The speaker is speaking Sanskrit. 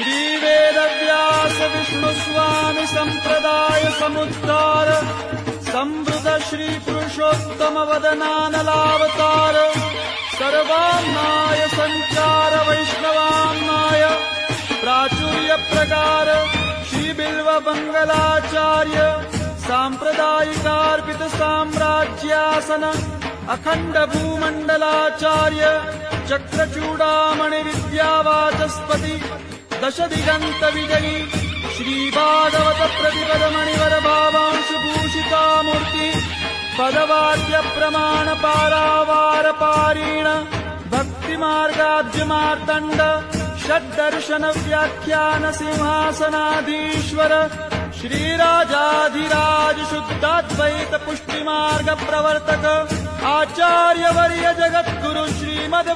श्रीवेदव्यास विष्णुस्वामी संप्रदाय समुद्धार संवृत श्रीपुरुषोत्तम वदनानलावतार सर्वान्नाय संचार वैष्णवान्नाय प्राचुर्य प्रकार श्रीबिल्व मंगलाचार्य सांप्रदायिकार्पित साम्राज्यासन अखंड भूमंडलाचार्य चक्रचूडामणि विद्यावाचस्पति दश दिगंत विजयी श्री भागवत प्रतिपद मणिवर भावांशु भूषिता मूर्ति पदवाद्य प्रमाण पारावार पारीण भक्ति मार्गाद्य मार्तंड षड्दर्शन व्याख्यान सिंहासनाधीश्वर श्रीराजाधिराज शुद्धाद्वैत पुष्टि मार्ग प्रवर्तक आचार्य वर्य जगद्गुरु श्रीमद